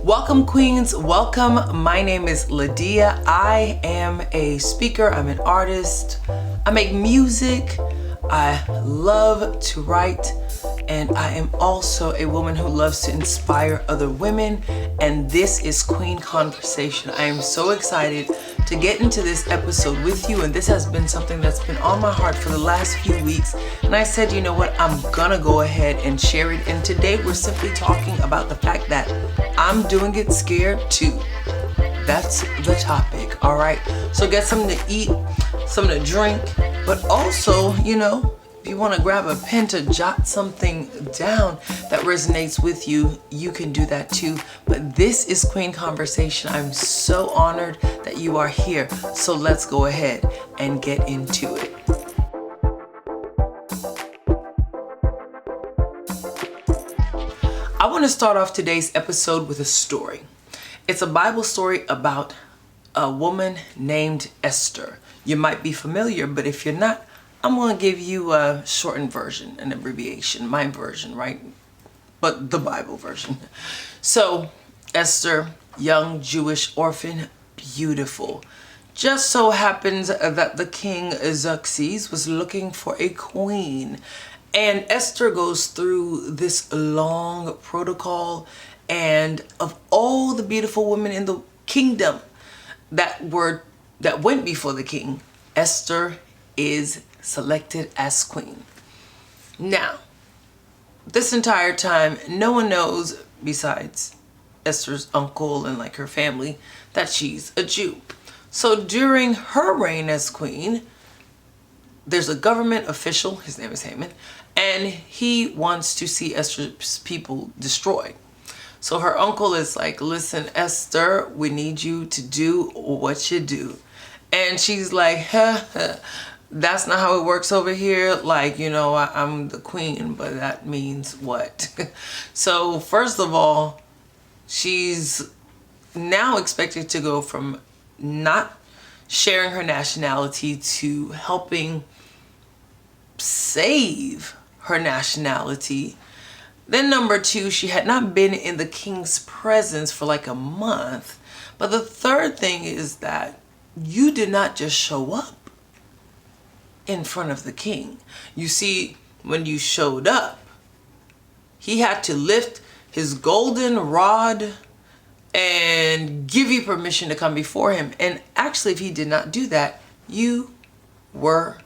Welcome, queens. Welcome. My name is Lydia. I am a speaker. I'm an artist. I make music. I love to write. And I am also a woman who loves to inspire other women. And this is Queen Conversation. I am so excited to get into this episode with you. And this has been something that's been on my heart for the last few weeks. And I said, you know what? I'm gonna go ahead and share it. And today we're simply talking about the fact that I'm doing it scared too. That's the topic, all right? So get something to eat, something to drink, but also, if you want to grab a pen to jot something down that resonates with you, you can do that too. But this is Queen Conversation. I'm so honored that you are here. So let's go ahead and get into it. I want to start off today's episode with a story. It's a Bible story about a woman named Esther. You might be familiar, but if you're not, I'm going to give you a shortened version, an abbreviation, my version, right? But the Bible version. So, Esther, young Jewish orphan, beautiful. Just so happens that the king Xerxes was looking for a queen. And Esther goes through this long protocol, and of all the beautiful women in the kingdom that went before the king, Esther is selected as queen. Now, this entire time, no one knows besides Esther's uncle and her family that she's a Jew. So during her reign as queen, there's a government official, his name is Haman, and he wants to see Esther's people destroyed. So her uncle is like, listen, Esther, we need you to do what you do. And she's like, that's not how it works over here. I'm the queen, but that means what? So first of all, she's now expected to go from not sharing her nationality to helping save her nationality. Then number two, she had not been in the king's presence for a month. But the third thing is that you did not just show up in front of the king. You see, when you showed up, he had to lift his golden rod and give you permission to come before him. And actually, if he did not do that, you were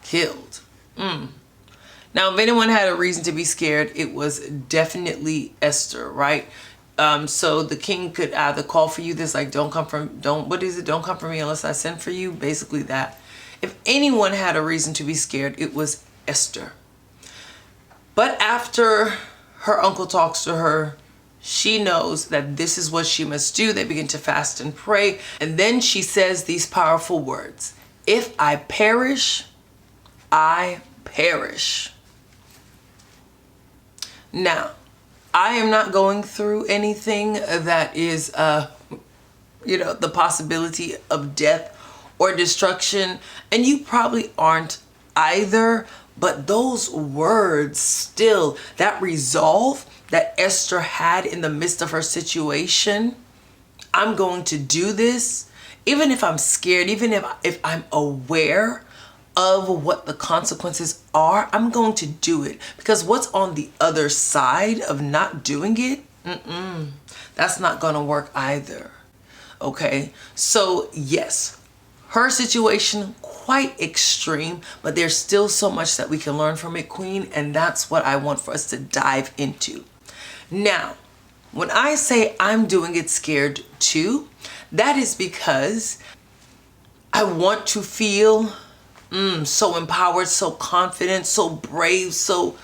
killed. Now, if anyone had a reason to be scared, it was definitely Esther, right? So the king could either call for you this, don't come for me unless I send for you. Basically that. If anyone had a reason to be scared, it was Esther. But after her uncle talks to her, she knows that this is what she must do. They begin to fast and pray. And then she says these powerful words: if I perish, I perish. Now, I am not going through anything that is, the possibility of death or destruction. And you probably aren't either. But those words still, that resolve that Esther had in the midst of her situation, I'm going to do this, even if I'm scared, even if I'm aware of what the consequences are, I'm going to do it. Because what's on the other side of not doing it, that's not going to work either. Okay, so yes, her situation, quite extreme, but there's still so much that we can learn from it, Queen, and that's what I want for us to dive into. Now, when I say I'm doing it scared too, that is because I want to feel so empowered, so confident, so brave, so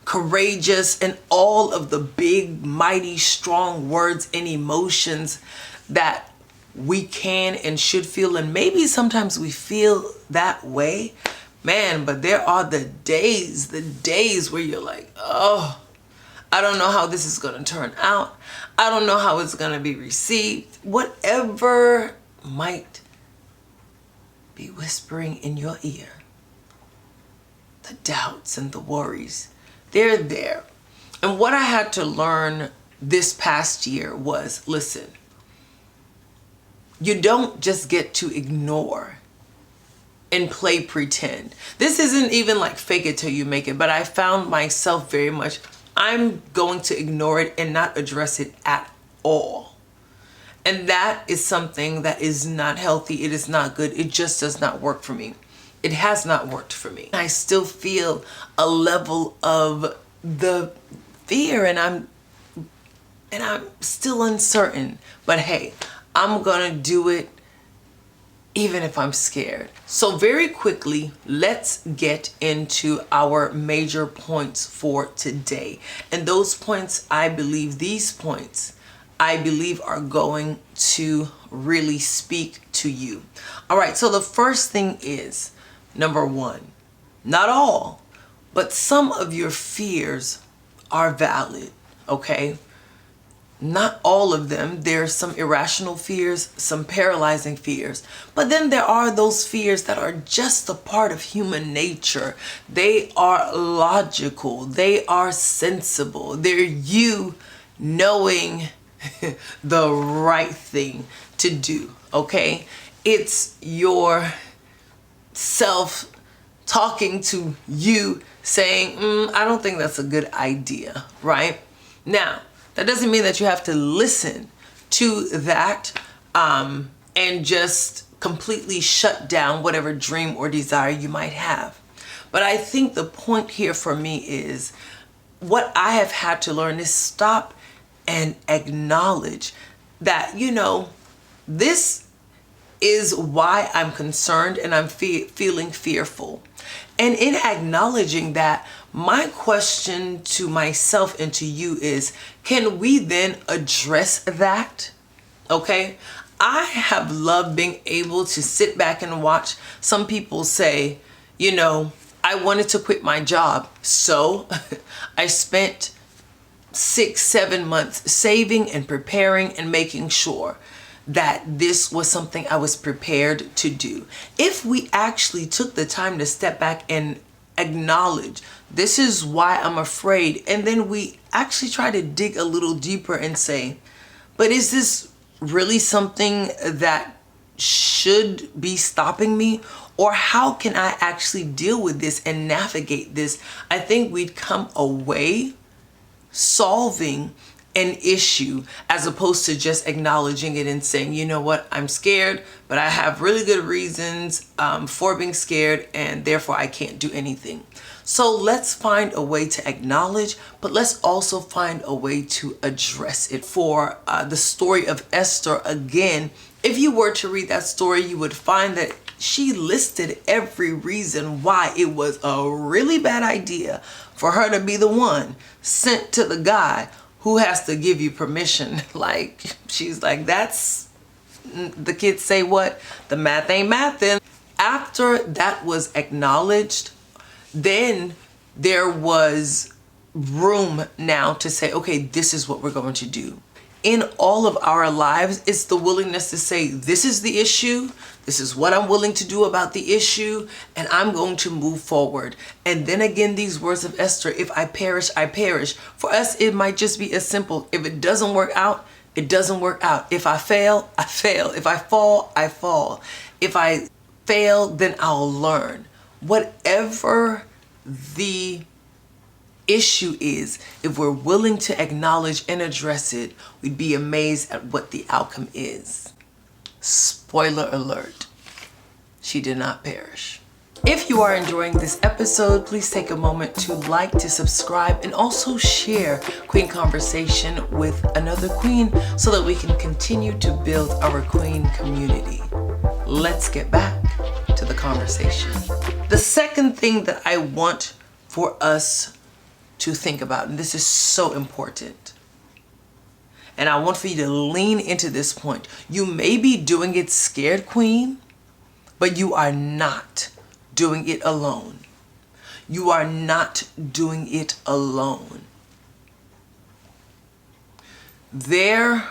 courageous, and all of the big, mighty, strong words and emotions that we can and should feel. And maybe sometimes we feel that way, man, but there are the days where you're like, oh, I don't know how this is going to turn out. I don't know how it's going to be received. Whatever might be whispering in your ear, the doubts and the worries, they're there. And what I had to learn this past year was, listen, you don't just get to ignore and play pretend. This isn't even like fake it till you make it, but I found myself very much, I'm going to ignore it and not address it at all. And that is something that is not healthy. It is not good. It just does not work for me. It has not worked for me. I still feel a level of the fear, and I'm still uncertain. But hey, I'm gonna do it even if I'm scared. So very quickly, let's get into our major points for today. And those points, these points, I believe are going to really speak to you. All right, so the first thing is, number one, not all, but some of your fears are valid, okay? Not all of them. There's some irrational fears, some paralyzing fears. But then there are those fears that are just a part of human nature. They are logical. They are sensible. They're you knowing the right thing to do, okay? It's your self talking to you saying, I don't think that's a good idea, right? Now, that doesn't mean that you have to listen to that and just completely shut down whatever dream or desire you might have. But I think the point here for me is, what I have had to learn is stop and acknowledge that, this is why I'm concerned and I'm feeling fearful. And in acknowledging that, my question to myself and to you is, can we then address that? Okay? I have loved being able to sit back and watch some people say, I wanted to quit my job. So I spent 6-7 months saving and preparing and making sure that this was something I was prepared to do. If we actually took the time to step back and acknowledge, this is why I'm afraid, and then we actually try to dig a little deeper and say, but is this really something that should be stopping me? Or how can I actually deal with this and navigate this? I think we'd come away solving an issue as opposed to just acknowledging it and saying, you know what, I'm scared, but I have really good reasons for being scared, and therefore I can't do anything. So let's find a way to acknowledge, but let's also find a way to address it. For the story of Esther, again, if you were to read that story, you would find that she listed every reason why it was a really bad idea for her to be the one sent to the guy who has to give you permission. Like, she's like, that's, the kids say what? The math ain't mathin'. After that was acknowledged, then there was room now to say, okay, this is what we're going to do. In all of our lives, it's the willingness to say, this is the issue, this is what I'm willing to do about the issue, and I'm going to move forward. And then again, these words of Esther, if I perish, I perish. For us, it might just be as simple. If it doesn't work out, it doesn't work out. If I fail, I fail. If I fall, I fall. If I fail, then I'll learn. Whatever the issue is, if we're willing to acknowledge and address it, we'd be amazed at what the outcome is. Spoiler alert, she did not perish. If you are enjoying this episode, please take a moment to like, to subscribe, and also share Queen Conversation with another queen so that we can continue to build our queen community. Let's get back to the conversation. The second thing that I want for us to think about, and this is so important, and I want for you to lean into this point. You may be doing it scared, queen, but you are not doing it alone. You are not doing it alone. There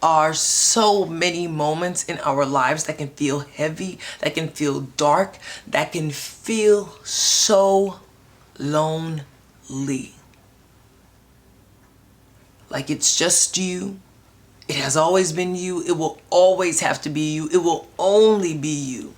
are so many moments in our lives that can feel heavy, that can feel dark, that can feel so lonely. like it's just you. It has always been you. It will always have to be you. It will only be you.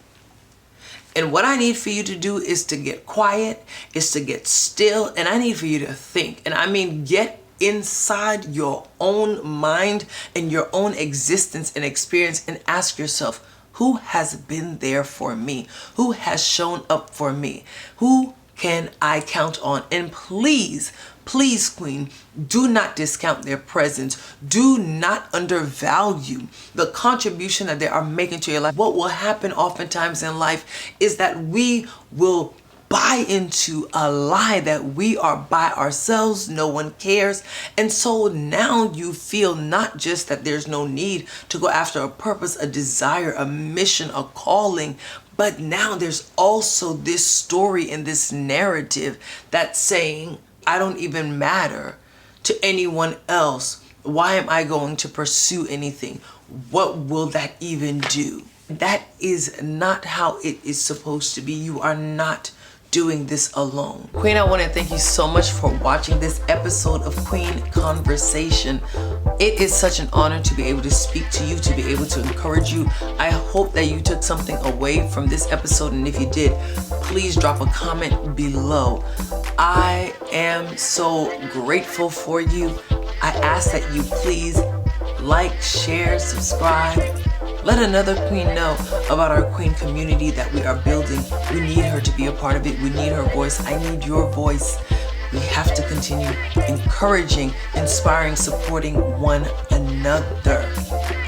And what I need for you to do is to get quiet, is to get still, and I need for you to think. And I mean, get inside your own mind and your own existence and experience and ask yourself, who has been there for me? Who has shown up for me? Who can I count on? And please, please, Queen, do not discount their presence. Do not undervalue the contribution that they are making to your life. What will happen oftentimes in life is that we will buy into a lie that we are by ourselves, no one cares. And so now you feel not just that there's no need to go after a purpose, a desire, a mission, a calling, but now there's also this story and this narrative that's saying, I don't even matter to anyone else. Why am I going to pursue anything? What will that even do? That is not how it is supposed to be. You are not doing this alone. Queen, I want to thank you so much for watching this episode of Queen Conversation. It is such an honor to be able to speak to you, to be able to encourage you. I hope that you took something away from this episode, and if you did, please drop a comment below. I am so grateful for you. I ask that you please like, share, subscribe. Let another queen know about our queen community that we are building. We need her to be a part of it. We need her voice. I need your voice. We have to continue encouraging, inspiring, supporting one another.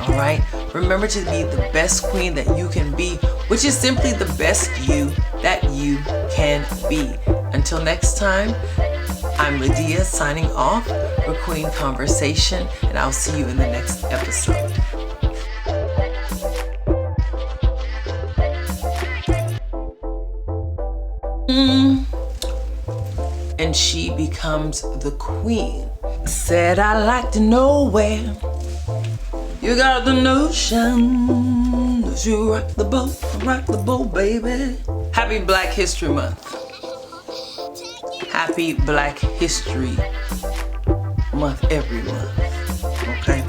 All right? Remember to be the best queen that you can be, which is simply the best you that you can be. Until next time, I'm Lydia signing off for Queen Conversation, and I'll see you in the next episode. And she becomes the queen. Said I like to know where you got the notion that you rock the boat, baby. Happy Black History Month. Happy Black History Month every month. Okay?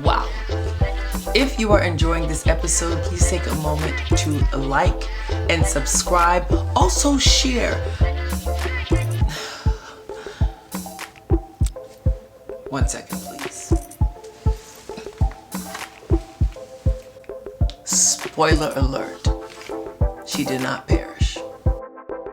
Wow. If you are enjoying this episode, please take a moment to like and subscribe. Also share. One second, please. Spoiler alert. She did not pair.